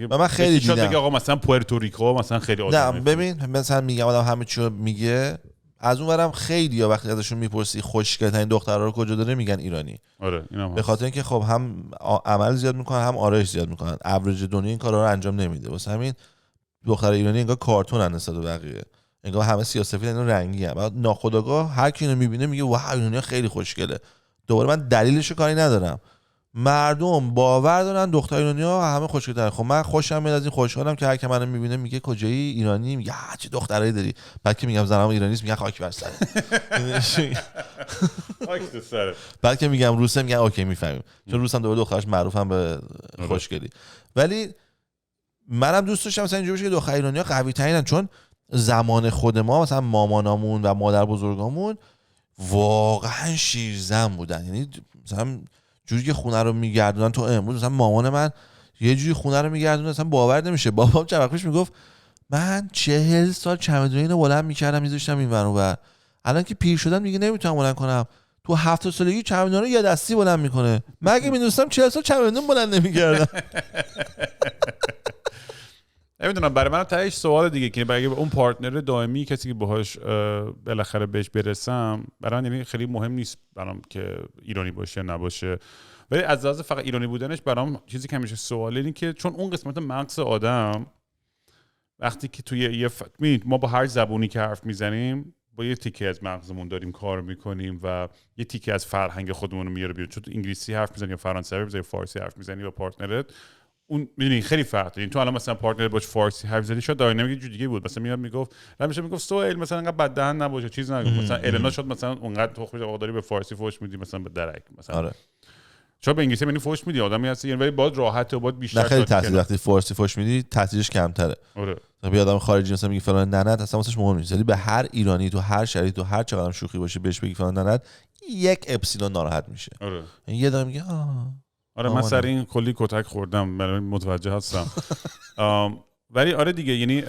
من خیلی دیدم دیگه آقا مثلا پورتوریکو مثلا خیلی آدم. نه ببین مثلا میگم آدم همه چی رو میگه، از اون ورم خیلی یا وقتی ازشون میپرسی خوشگل‌ترین دخترها رو کجا داره میگن ایرانی. آره اینم به خاطر اینکه خب هم عمل زیاد میکنن هم آرایش زیاد میکنن، اوریج دنیا این کارا رو انجام نمیده، واسه همین دختر ایرانی انگار کارتونن نسبت به بقیه، انگار همه سیاه‌سفید اینا رنگی ان، بعد ناخودآگاه هر کی اینو میبینه میگه واو ایرانی خیلی خوشگله. دوباره من دلیلش کاری ندارم، مردم باور دارن دختر ایرانی‌ها همه خوشگل‌ترن. خب من خوشم میاد از این، خوشحالم که هر کی منو میبینه میگه کجایی ایرانی، میگه چه دخترایی داری، بعد که میگم زنم ایرانی است میگه خاک بر سرت. بعد که میگم روسه میگن اوکی میفهمیم، چون روس هم دوباره دخترش معروفن به خوشگلی. ولی منم دوست داشتم مثلا اینجوری بشه که دختر ایرانی‌ها قوی‌ترینن، چون زمان خود ما مثلا مامانامون و مادر بزرگامون واقعا شیرزن بودن، یعنی مثلا جوری که خونه رو میگردونن. تو امروز مثلا مامان من یه جوری خونه رو میگردونه مثلا باور نمیشه. بابام چند وقت پیش میگفت من 40 سال چمدون اینو بلند میکردم میذاشتم این ور اون ور، الان که پیر شدم دیگه نمیتونم بلند کنم. تو 7 سالگی چمدون رو یه دستی بلند میکنه، من اگه میدونستم 40 سال چمدون بلند نمیکردم. نمیدونم، برای من تهش سوال دیگه که برای اون پارتنر دائمی کسی که باهاش بالاخره بهش برسم، برای من یعنی خیلی مهم نیست برام که ایرانی باشه نباشه، ولی از لحاظ فقط ایرانی بودنش برام چیزی که همیشه سواله اینه که چون اون قسمت مغز آدم وقتی که توی ما با هر زبونی که حرف میزنیم با یه تیکه از مغزمون داریم کار میکنیم و یه تیکه از فرهنگ خودمون رو میاره بیرون. چون تو انگلیسی حرف میزنی یا فرانسوی حرف میزنی یا فارسی حرف میزنی با پارتنرت، اون میدونی خیلی فرق داره. تو الان مثلا پارتنر باش فارسی حرف زدی شد داینامیک یه جور دیگه بود، مثلا میاد میگفت همیشه میگفت سوئیل مثلا انقدر بد دهن نباشه چیز نگو، مثلا النا شد مثلا اونقدر تخمش آقا داری به فارسی فوش میدی مثلا به درک مثلا. آره چون به انگلیسی میگی فوش میدی آدمی هستی، یعنی ولی باید راحت و باید بیشتر خیلی تاثیر وقتی فارسی فوش میدی تاثیرش کمتره. آره بیا آدم خارجی مثلا میگه فلان ننت اصلا واسش مهم نیست، ولی به هر ایرانی تو هر شرایطی تو هر چقدر شوخی باشه بهش بگی فلان ننت یک اپسیلون ناراحت میشه. آره یه دونه میگه آره من سر این کلی کتک خوردم، من متوجه هستم. ولی آره دیگه، یعنی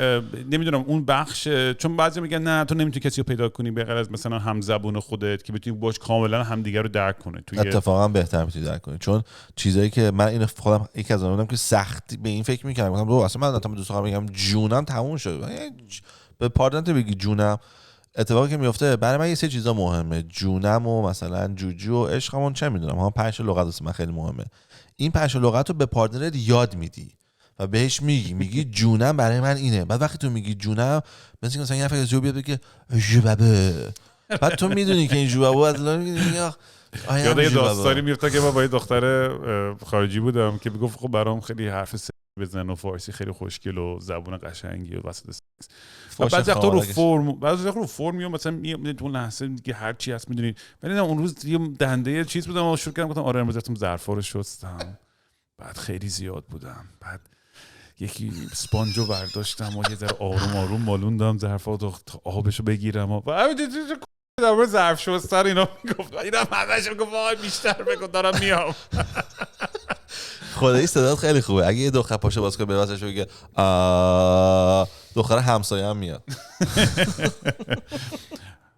نمیدونم اون بخش، چون بعضی میگن نه تو نمیتونی کسی رو پیدا کنی به غیر از مثلا همزبون خودت که بتونی باش کاملا همدیگه رو درک کنه. اتفاقا بهتر میتونی درک کنی، چون چیزایی که من این خودم یکی از اونام بودم که سختی به این فکر میکردم، گفتم اصلا من تا دوستام میگم جونم تموم شد، به پاردنت بگی جونم. اتفاقی که میفته برای من یه سری چیزا مهمه، جونم و مثلا جوجو و عشقمون چه میدونم ها 5 لغت واسه من خیلی مهمه. این 5 لغت رو به پارتنرت یاد میدی و بهش میگی جونم برای من اینه. بعد وقتی تو میگی جونم مثلا یه نفر از جو بیاد بگه ژوبابه، بعد تو میدونی که این ژوبابه از یاد یه داستانی میفته که من با یه دختر خارجی بودم که میگفت خب برام خیلی حرف بزن و فارسی خیلی خوشگل و زبون قشنگی و وسط بعضی وقتا رو فرم میام مثلا میام تو لحظه دیگه هر چی هست میدونید، ولی اون روز یه دنده چیز بودم و شروع کردم گفتم آره امروز رفتم ظرفا رو شستم، بعد خیلی زیاد بودم، بعد یکی اسپانجو برداشتم و یه ذره آروم آروم مالوندم ظرفا تا آبشو بگیرم و در ظرف شستن اینا میگفت اینم همش میگفت آقا بیشتر بگو دارم میام. خدایی صدات خیلی خوبه، اگه یه دختر پاشه باز کنه واسش بگه دختر همسایه هم میاد.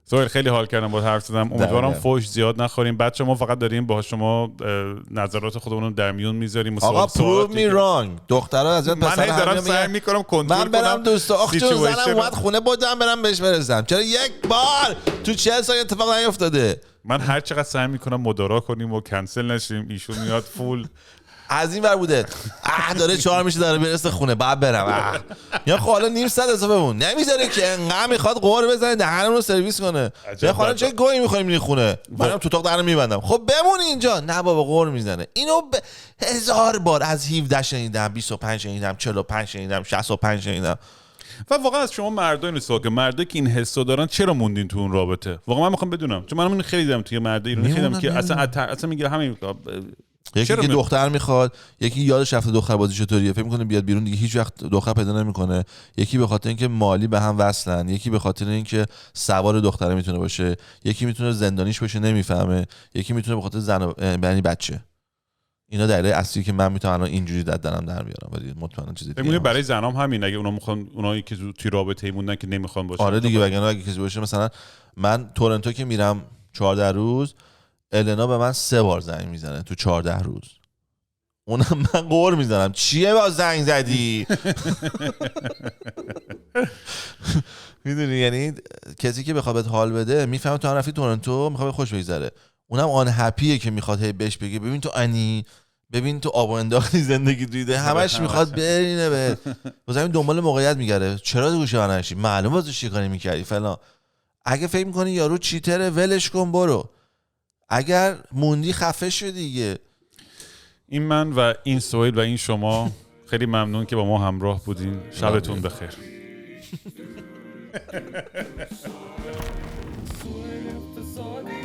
سوال خیلی حال کردم با حرف زدم، امیدوارم فوش زیاد نخوریم. بچه ما فقط داریم با شما نظرات خودمون رو در میون میذاریم. آقا prove me wrong، دخترها ازت پسر من دارم سعی میکنم کنترل کنم. من برم دوست آخ چون زنم اومد خونه بودم برم بهش برسم، چرا یک بار تو 40 سال اتفاق نیفتاده؟ من هر چقدر سعی میکنم مدارا کنیم و کنسل نشیم، ایشون میاد فول از این ور بوده داره 4 میشه داره برسه خونه بعد برم یا حالا نیم ساعت اضافه مون نمیذاره که انقدر میخواد قور بزنه دهنمون رو سرویس کنه. یا حالا چه گویی میخوایم میری خونه منم تو اتاق درم میبندم، خب بمون اینجا. نه بابا قور میزنه. اینو 1000 بار از 17 شنیدم، 25 شنیدم، 45 شنیدم، 65 شنیدم. و واقعا از شما مردا این سوال که مردا که این حسو دارن چرا موندین تو اون رابطه؟ واقعا من میخوام بدونم، چون من خیلی دیدم توی مردا ایرانی خیلی دیدم که اصلا میگه همین یکی چرا که دختر میخواد، یکی یادش رفته دختر بازی چطوریه، فکر میکنه بیاد بیرون دیگه هیچ وقت دختر پیدا نمیکنه، یکی به خاطر اینکه مالی به هم وصلن، یکی به خاطر اینکه سوار دختره میتونه باشه، یکی میتونه زندانیش باشه نمیفهمه، یکی میتونه به خاطر یعنی بچه. اینا دلیل اصلی که من میتونم الان اینجوری ددنم در بیارم، ولی مطمئنا چیز دیگه ببینید برای زنام همین، اگه اونا میخوان، اونایی که توی رابطه موندن که نمیخوان باشن. آره دیگه، وگرنه اگه کسی باشه، مثلا من تورنتو که میرم 14 روز، النا به من 3 بار زنگ میزنه تو 14 روز، اونم من قور میزنم چیه با زنگ زدی. میدونی، یعنی کسی که بخواد حال بده میفهمه تو هم رفتی تورنتو میخواد خوش بگذره، اونم آن هپیه که میخواد هی بهش بگه ببین تو انی، ببین تو آب و انداختی زندگی دیده، همش میخواد برینه به واسه دنبال موقعیت میگره. چرا گوشه من نشی، معلومه واسه چی کاری میکردی فلان. اگه فکر میکنی یارو چیتره ولش کن برو، اگر موندی خفه شو دیگه. این من و این سهیل و این شما، خیلی ممنون که با ما همراه بودین. شبتون بخیر. Soy